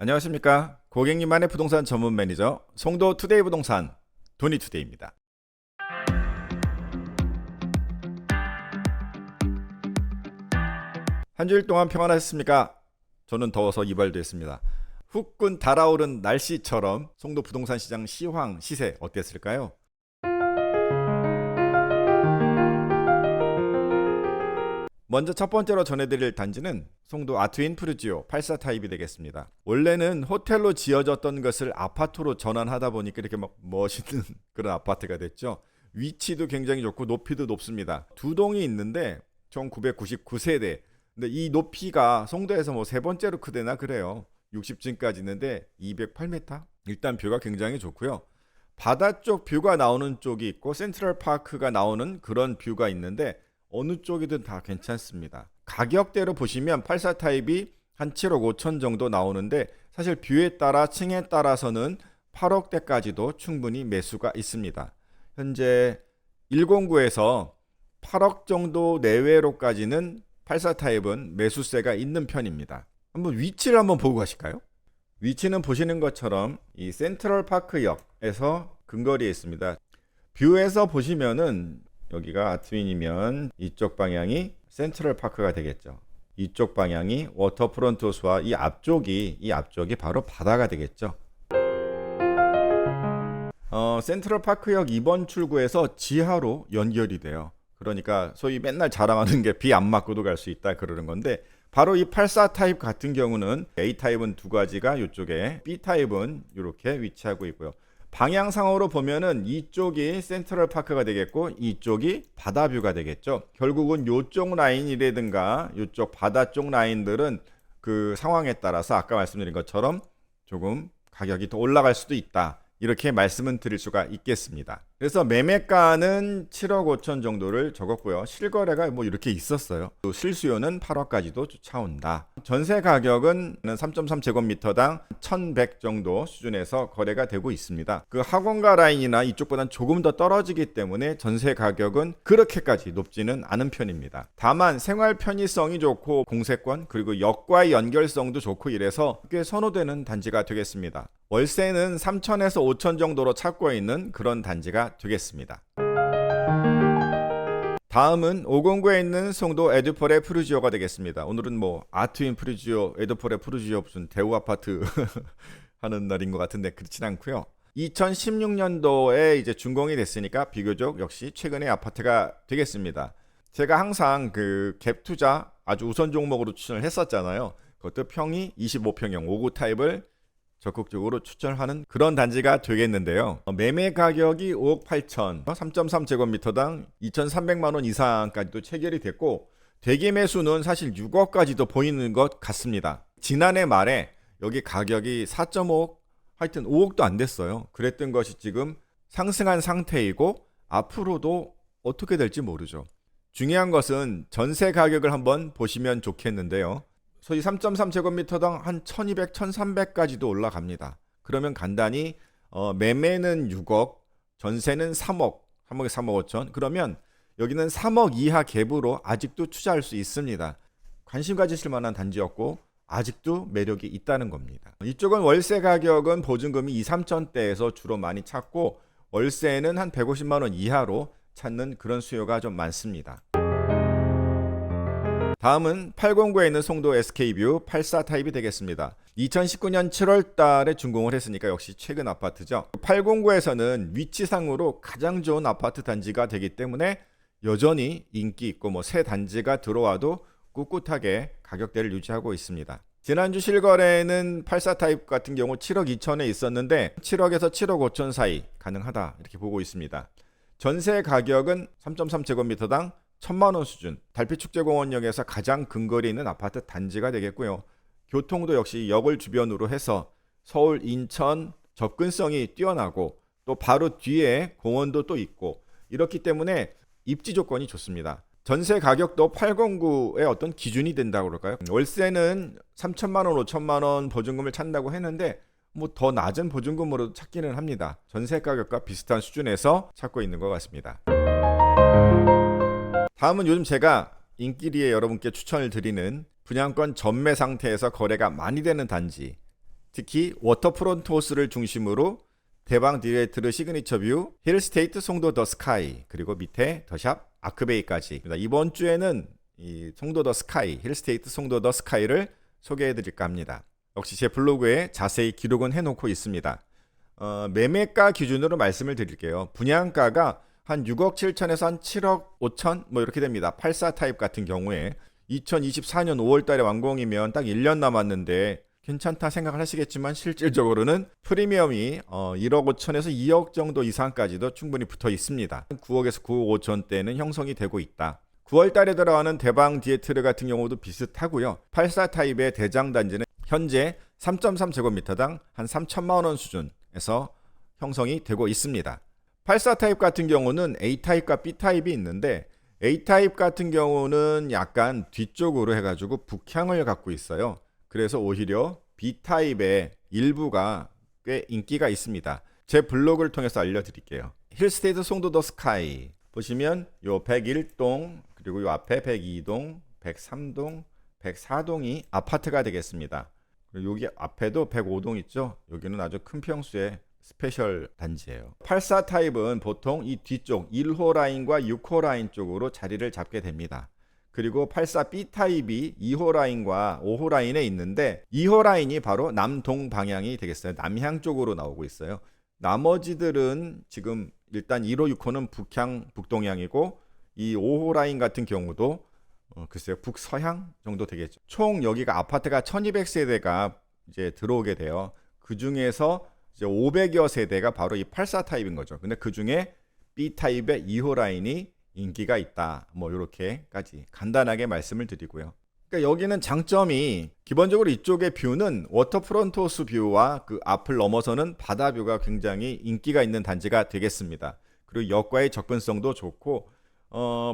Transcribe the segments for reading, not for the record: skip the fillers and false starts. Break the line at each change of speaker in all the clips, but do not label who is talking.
안녕하십니까. 고객님만의 부동산 전문 매니저 송도 투데이 부동산 도니투데이입니다. 한 주일 동안 평안하셨습니까? 저는 더워서 이발됐습니다. 후끈 달아오른 날씨처럼 송도 부동산 시장 시황 시세 어땠을까요? 먼저 첫 번째로 전해드릴 단지는 송도 아트인 푸르지오 84 타입이 되겠습니다. 원래는 호텔로 지어졌던 것을 아파트로 전환하다 보니까 이렇게 막 멋있는 그런 아파트가 됐죠. 위치도 굉장히 좋고 높이도 높습니다. 두 동이 있는데 총 999세대. 근데 이 높이가 송도에서 뭐 세 번째로 크대나 그래요. 60층까지 있는데 208m? 일단 뷰가 굉장히 좋고요. 바다 쪽 뷰가 나오는 쪽이 있고 센트럴 파크가 나오는 그런 뷰가 있는데 어느 쪽이든 다 괜찮습니다. 가격대로 보시면 84 타입이 한 7억 5천 정도 나오는데 사실 뷰에 따라 층에 따라서는 8억대까지도 충분히 매수가 있습니다. 현재 109에서 8억 정도 내외로까지는 84 타입은 매수세가 있는 편입니다. 한번 위치를 한번 보고 가실까요? 위치는 보시는 것처럼 이 센트럴 파크역에서 근거리에 있습니다. 뷰에서 보시면은 여기가 아트윈이면 이쪽 방향이 센트럴 파크가 되겠죠. 이쪽 방향이 워터프론트 호수와 이 앞쪽이 바로 바다가 되겠죠. 센트럴 파크역 2번 출구에서 지하로 연결이 돼요. 그러니까 소위 맨날 자랑하는 게 비 안 맞고도 갈 수 있다 그러는 건데 바로 이 84 타입 같은 경우는 A 타입은 두 가지가 이쪽에 B 타입은 이렇게 위치하고 있고요. 방향상으로 보면은 이쪽이 센트럴 파크가 되겠고 이쪽이 바다뷰가 되겠죠. 결국은 이쪽 라인이라든가 이쪽 바다 쪽 라인들은 그 상황에 따라서 아까 말씀드린 것처럼 조금 가격이 더 올라갈 수도 있다. 이렇게 말씀은 드릴 수가 있겠습니다. 그래서 매매가는 7억 5천 정도를 적었고요. 실거래가 뭐 이렇게 있었어요. 또 실수요는 8억까지도 쫓아온다. 전세 가격은 3.3제곱미터당 1,100 정도 수준에서 거래가 되고 있습니다. 그 학원가 라인이나 이쪽보다는 조금 더 떨어지기 때문에 전세 가격은 그렇게까지 높지는 않은 편입니다. 다만 생활 편의성이 좋고 공세권 그리고 역과의 연결성도 좋고 이래서 꽤 선호되는 단지가 되겠습니다. 월세는 3천에서 5천 정도로 찾고 있는 그런 단지가 되겠습니다. 다음은 509에 있는 송도 에드폴의 푸르지오가 되겠습니다. 오늘은 뭐 아트인 푸르지오, 에드폴의 푸르지오 무슨 대우 아파트 하는 날인 것 같은데 그렇진 않고요. 2016년도에 이제 준공이 됐으니까 비교적 역시 최근의 아파트가 되겠습니다. 제가 항상 그 갭 투자 아주 우선 종목으로 추천을 했었잖아요. 그것도 평이 25평형 5구 타입을 적극적으로 추천하는 그런 단지가 되겠는데요. 매매 가격이 5억 8천, 3.3제곱미터당 2,300만 원 이상까지도 체결이 됐고 대기 매수는 사실 6억까지도 보이는 것 같습니다. 지난해 말에 여기 가격이 4.5억, 하여튼 5억도 안 됐어요. 그랬던 것이 지금 상승한 상태이고 앞으로도 어떻게 될지 모르죠. 중요한 것은 전세 가격을 한번 보시면 좋겠는데요. 소위 3.3제곱미터당 한 1200, 1300까지도 올라갑니다. 그러면 간단히 매매는 6억, 전세는 3억, 3억에 3억 5천. 그러면 여기는 3억 이하 갭으로 아직도 투자할 수 있습니다. 관심 가지실 만한 단지였고 아직도 매력이 있다는 겁니다. 이쪽은 월세 가격은 보증금이 2, 3천대에서 주로 많이 찾고 월세는 한 150만 원 이하로 찾는 그런 수요가 좀 많습니다. 다음은 809에 있는 송도 SK뷰 84 타입이 되겠습니다. 2019년 7월 달에 준공을 했으니까 역시 최근 아파트죠. 809에서는 위치상으로 가장 좋은 아파트 단지가 되기 때문에 여전히 인기 있고 뭐 새 단지가 들어와도 꿋꿋하게 가격대를 유지하고 있습니다. 지난주 실거래는 84 타입 같은 경우 7억 2천에 있었는데 7억에서 7억 5천 사이 가능하다 이렇게 보고 있습니다. 전세 가격은 3.3제곱미터당 1,000만 원 수준, 달빛축제공원역에서 가장 근거리 있는 아파트 단지가 되겠고요. 교통도 역시 역을 주변으로 해서 서울, 인천 접근성이 뛰어나고 또 바로 뒤에 공원도 또 있고 이렇기 때문에 입지 조건이 좋습니다. 전세 가격도 809의 어떤 기준이 된다고 그럴까요? 월세는 3천만 원, 5천만 원 보증금을 찾는다고 했는데 뭐 더 낮은 보증금으로 찾기는 합니다. 전세 가격과 비슷한 수준에서 찾고 있는 것 같습니다. 다음은 요즘 제가 인기리에 여러분께 추천을 드리는 분양권 전매 상태에서 거래가 많이 되는 단지 특히 워터프론트 호수를 중심으로 대방 디레이트르 시그니처 뷰, 힐스테이트 송도 더 스카이, 그리고 밑에 더샵 아크베이까지. 이번 주에는 이 송도 더 스카이, 힐스테이트 송도 더 스카이를 소개해 드릴까 합니다. 역시 제 블로그에 자세히 기록은 해놓고 있습니다. 매매가 기준으로 말씀을 드릴게요. 분양가가 한 6억 7천에서 한 7억 5천 뭐 이렇게 됩니다. 84 타입 같은 경우에 2024년 5월 달에 완공이면 딱 1년 남았는데 괜찮다 생각을 하시겠지만 실질적으로는 프리미엄이 1억 5천에서 2억 정도 이상까지도 충분히 붙어 있습니다. 9억에서 9억 5천대는 형성이 되고 있다. 9월 달에 들어가는 대방 디에트르 같은 경우도 비슷하고요. 84 타입의 대장 단지는 현재 3.3제곱미터당 한 3천만 원 수준에서 형성이 되고 있습니다. 84 타입 같은 경우는 A 타입과 B 타입이 있는데 A 타입 같은 경우는 약간 뒤쪽으로 해가지고 북향을 갖고 있어요. 그래서 오히려 B타입의 일부가 꽤 인기가 있습니다. 제 블로그를 통해서 알려드릴게요. 힐스테이트 송도 더 스카이 보시면 요 101동 그리고 요 앞에 102동, 103동, 104동이 아파트가 되겠습니다. 그리고 여기 앞에도 105동 있죠. 여기는 아주 큰 평수의 스페셜 단지예요. 84 타입은 보통 이 뒤쪽 1호 라인과 6호 라인 쪽으로 자리를 잡게 됩니다. 그리고 84B 타입이 2호 라인과 5호 라인에 있는데 2호 라인이 바로 남동 방향이 되겠어요. 남향 쪽으로 나오고 있어요. 나머지들은 지금 일단 1호, 6호는 북향, 북동향이고 이 5호 라인 같은 경우도 글쎄요 북서향 정도 되겠죠. 총 여기가 아파트가 1200세대가 이제 들어오게 돼요. 그 중에서 이제 500여 세대가 바로 이 84 타입인 거죠. 근데 그 중에 B 타입의 2호 라인이 인기가 있다. 뭐 이렇게까지 간단하게 말씀을 드리고요. 그러니까 여기는 장점이 기본적으로 이쪽의 뷰는 워터프론트 호수 뷰와 그 앞을 넘어서는 바다 뷰가 굉장히 인기가 있는 단지가 되겠습니다. 그리고 역과의 접근성도 좋고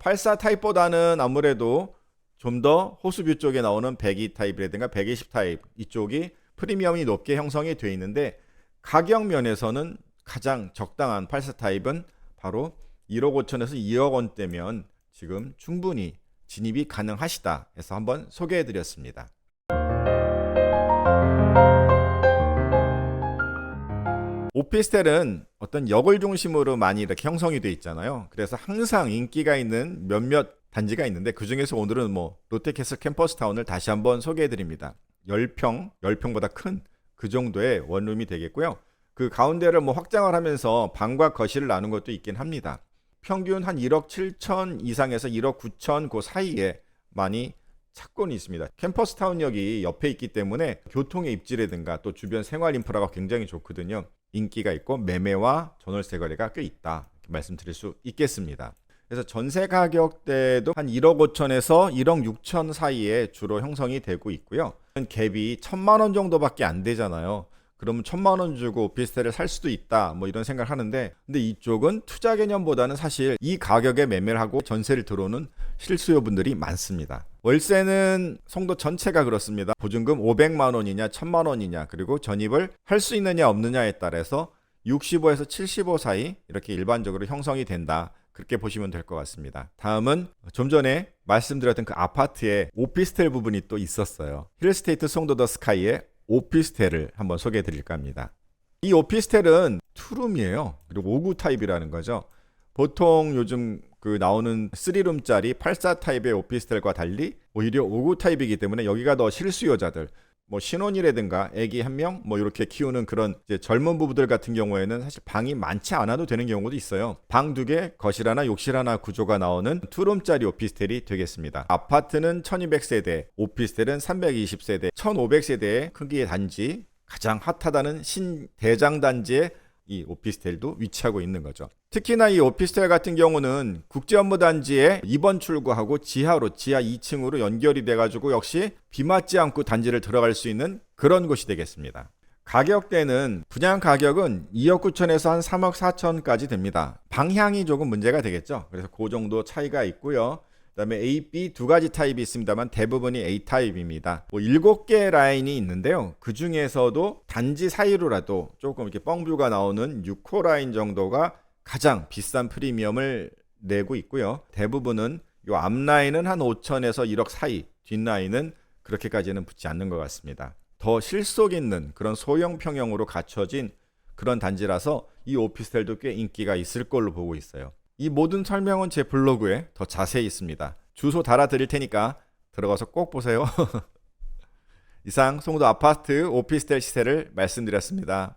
84 타입보다는 아무래도 좀 더 호수뷰 쪽에 나오는 102 타입이라든가 120 타입 이쪽이 프리미엄이 높게 형성이 되어 있는데 가격 면에서는 가장 적당한 84 타입은 바로 1억 5천에서 2억 원대면 지금 충분히 진입이 가능하시다 해서 한번 소개해 드렸습니다. 오피스텔은 어떤 역을 중심으로 많이 이렇게 형성이 되어 있잖아요. 그래서 항상 인기가 있는 몇몇 단지가 있는데 그 중에서 오늘은 뭐 롯데캐슬 캠퍼스타운을 다시 한번 소개해 드립니다. 10평보다 큰 그 정도의 원룸이 되겠고요. 그 가운데를 뭐 확장을 하면서 방과 거실을 나눈 것도 있긴 합니다. 평균 한 1억 7천 이상에서 1억 9천 그 사이에 많이 찾고는 있습니다. 캠퍼스타운역이 옆에 있기 때문에 교통의 입지라든가 또 주변 생활 인프라가 굉장히 좋거든요. 인기가 있고 매매와 전월세 거래가 꽤 있다 이렇게 말씀드릴 수 있겠습니다. 그래서 전세 가격대도 한 1억 5천에서 1억 6천 사이에 주로 형성이 되고 있고요. 갭이 1,000만 원 정도밖에 안 되잖아요. 그러면 1,000만 원 주고 오피스텔을 살 수도 있다 뭐 이런 생각을 하는데 근데 이쪽은 투자 개념보다는 사실 이 가격에 매매를 하고 전세를 들어오는 실수요분들이 많습니다. 월세는 송도 전체가 그렇습니다. 보증금 500만 원이냐 1,000만 원이냐 그리고 전입을 할 수 있느냐 없느냐에 따라서 65에서 75 사이 이렇게 일반적으로 형성이 된다. 그렇게 보시면 될 것 같습니다. 다음은 좀 전에 말씀드렸던 그 아파트에 오피스텔 부분이 또 있었어요. 힐스테이트 송도 더 스카이의 오피스텔을 한번 소개해 드릴까 합니다. 이 오피스텔은 투룸이에요. 그리고 5구 타입이라는 거죠. 보통 요즘 그 나오는 3룸짜리 84 타입의 오피스텔과 달리 오히려 5구 타입이기 때문에 여기가 더 실수요자들 뭐 신혼이라든가 아기 한 명 뭐 이렇게 키우는 그런 이제 젊은 부부들 같은 경우에는 사실 방이 많지 않아도 되는 경우도 있어요. 방 2개, 거실 하나, 욕실 하나 구조가 나오는 투룸짜리 오피스텔이 되겠습니다. 아파트는 1200세대, 오피스텔은 320세대, 1500세대의 크기의 단지, 가장 핫하다는 신대장 단지에 이 오피스텔도 위치하고 있는 거죠. 특히나 이 오피스텔 같은 경우는 국제업무단지에 2번 출구하고 지하 2층으로 연결이 돼가지고 역시 비 맞지 않고 단지를 들어갈 수 있는 그런 곳이 되겠습니다. 가격대는 분양 가격은 2억 9천에서 한 3억 4천까지 됩니다. 방향이 조금 문제가 되겠죠. 그래서 그 정도 차이가 있고요. 그다음에 A, B 두 가지 타입이 있습니다만 대부분이 A 타입입니다. 7개 라인이 있는데요. 그 중에서도 단지 사이로라도 조금 이렇게 뻥뷰가 나오는 6호 라인 정도가 가장 비싼 프리미엄을 내고 있고요. 대부분은 요 앞라인은 한 5천에서 1억 사이, 뒷라인은 그렇게까지는 붙지 않는 것 같습니다. 더 실속 있는 그런 소형 평형으로 갖춰진 그런 단지라서 이 오피스텔도 꽤 인기가 있을 걸로 보고 있어요. 이 모든 설명은 제 블로그에 더 자세히 있습니다. 주소 달아드릴 테니까 들어가서 꼭 보세요. 이상 송도 아파트 오피스텔 시세를 말씀드렸습니다.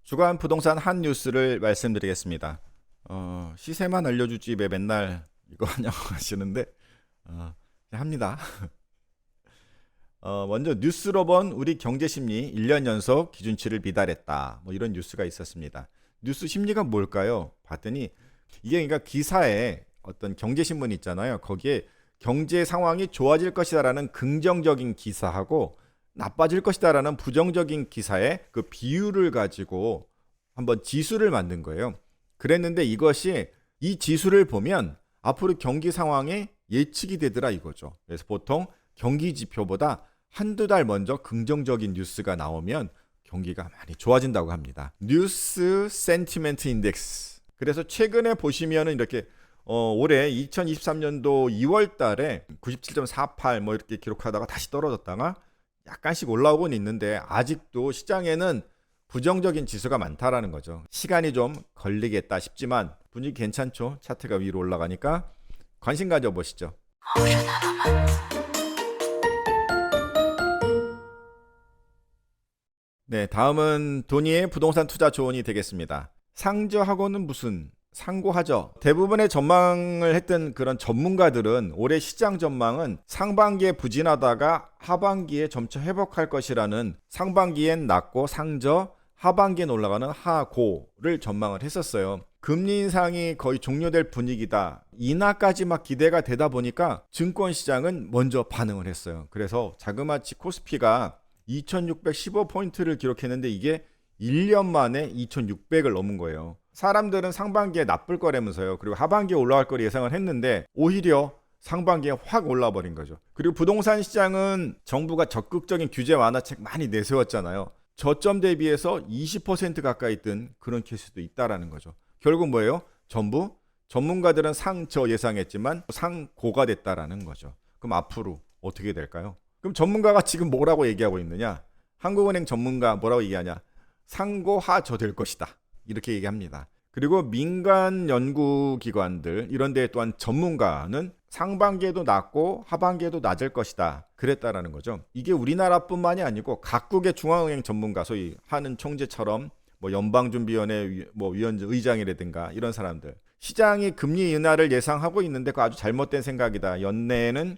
주간 부동산 한 뉴스를 말씀드리겠습니다. 시세만 알려주지 왜 맨날 이거 하냐고 하시는데 합니다. 먼저 뉴스로 본 우리 경제심리 1년 연속 기준치를 미달했다. 뭐 이런 뉴스가 있었습니다. 뉴스 심리가 뭘까요? 봤더니 이게 그러니까 기사에 어떤 경제신문 있잖아요. 거기에 경제 상황이 좋아질 것이다라는 긍정적인 기사하고 나빠질 것이다라는 부정적인 기사의 그 비율을 가지고 한번 지수를 만든 거예요. 그랬는데 이것이 이 지수를 보면 앞으로 경기 상황에 예측이 되더라 이거죠. 그래서 보통 경기 지표보다 한두 달 먼저 긍정적인 뉴스가 나오면 경기가 많이 좋아진다고 합니다. 뉴스 센티멘트 인덱스. 그래서 최근에 보시면은 이렇게 올해 2023년도 2월 달에 97.48 뭐 이렇게 기록하다가 다시 떨어졌다가 약간씩 올라오곤 있는데 아직도 시장에는 부정적인 지수가 많다라는 거죠. 시간이 좀 걸리겠다 싶지만 분위기 괜찮죠? 차트가 위로 올라가니까 관심 가져보시죠. 네, 다음은 돈이의 부동산 투자 조언이 되겠습니다. 상저하고는 무슨 상고하죠. 대부분의 전망을 했던 그런 전문가들은 올해 시장 전망은 상반기에 부진하다가 하반기에 점차 회복할 것이라는 상반기엔 낮고 상저, 하반기엔 올라가는 하고를 전망을 했었어요. 금리 인상이 거의 종료될 분위기다. 인하까지 막 기대가 되다 보니까 증권시장은 먼저 반응을 했어요. 그래서 자그마치 코스피가 2615포인트를 기록했는데 이게 1년 만에 2600을 넘은 거예요. 사람들은 상반기에 나쁠 거라면서요. 그리고 하반기에 올라갈 걸 예상을 했는데 오히려 상반기에 확 올라버린 거죠. 그리고 부동산 시장은 정부가 적극적인 규제 완화책 많이 내세웠잖아요. 저점 대비해서 20% 가까이 뜬 그런 케이스도 있다라는 거죠. 결국 뭐예요? 전부 전문가들은 상저 예상했지만 상고가 됐다라는 거죠. 그럼 앞으로 어떻게 될까요? 그럼 전문가가 지금 뭐라고 얘기하고 있느냐? 한국은행 전문가 뭐라고 얘기하냐? 상고하저 될 것이다. 이렇게 얘기합니다. 그리고 민간 연구기관들 이런 데 또한 전문가는 상반기에도 낮고 하반기에도 낮을 것이다. 그랬다라는 거죠. 이게 우리나라뿐만이 아니고 각국의 중앙은행 전문가 소위 하는 총재처럼 뭐 연방준비위원회 뭐 의장이라든가 이런 사람들 시장이 금리 인하를 예상하고 있는데 그거 아주 잘못된 생각이다. 연내에는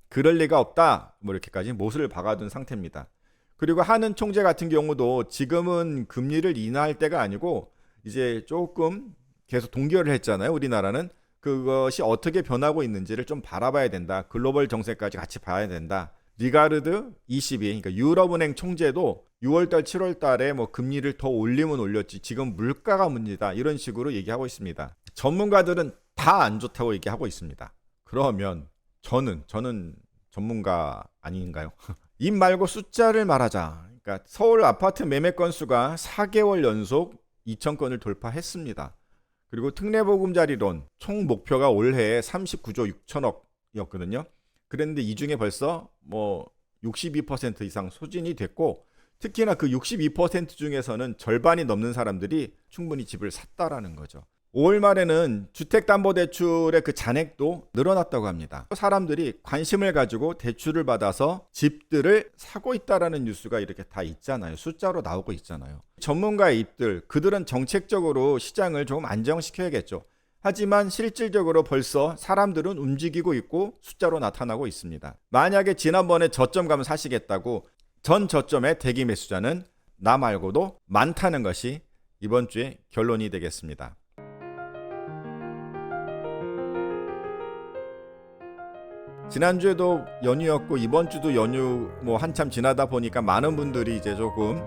그럴 리가 없다. 뭐 이렇게까지 못을 박아둔 상태입니다. 그리고 하는 총재 같은 경우도 지금은 금리를 인하할 때가 아니고 이제 조금 계속 동결을 했잖아요. 우리나라는 그것이 어떻게 변하고 있는지를 좀 바라봐야 된다. 글로벌 정세까지 같이 봐야 된다. 리가르드 22, 그러니까 유럽은행 총재도 6월달, 7월달에 뭐 금리를 더 올리면 올렸지 지금 물가가 문제다. 이런 식으로 얘기하고 있습니다. 전문가들은 다 안 좋다고 얘기하고 있습니다. 그러면 저는 전문가 아닌가요? 입 말고 숫자를 말하자. 그러니까 서울 아파트 매매 건수가 4개월 연속 2,000건을 돌파했습니다. 그리고 특례보금자리론 총 목표가 올해에 39조 6천억이었거든요. 그랬는데 이 중에 벌써 뭐 62% 이상 소진이 됐고 특히나 그 62% 중에서는 절반이 넘는 사람들이 충분히 집을 샀다라는 거죠. 5월 말에는 주택담보대출의 그 잔액도 늘어났다고 합니다. 사람들이 관심을 가지고 대출을 받아서 집들을 사고 있다라는 뉴스가 이렇게 다 있잖아요. 숫자로 나오고 있잖아요. 전문가의 입들, 그들은 정책적으로 시장을 좀 안정시켜야겠죠. 하지만 실질적으로 벌써 사람들은 움직이고 있고 숫자로 나타나고 있습니다. 만약에 지난번에 저점 가면 사시겠다고 전 저점의 대기 매수자는 나 말고도 많다는 것이 이번 주의 결론이 되겠습니다. 지난주에도 연휴였고 이번 주도 연휴 뭐 한참 지나다 보니까 많은 분들이 이제 조금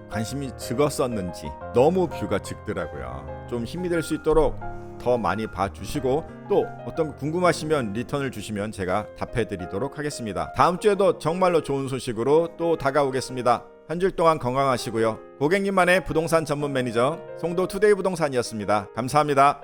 관심이 적었었는지 너무 뷰가 적더라고요. 좀 힘이 될 수 있도록 더 많이 봐주시고 또 어떤 거 궁금하시면 리턴을 주시면 제가 답해드리도록 하겠습니다. 다음 주에도 정말로 좋은 소식으로 또 다가오겠습니다. 한 주 동안 건강하시고요. 고객님만의 부동산 전문 매니저 송도 투데이 부동산이었습니다. 감사합니다.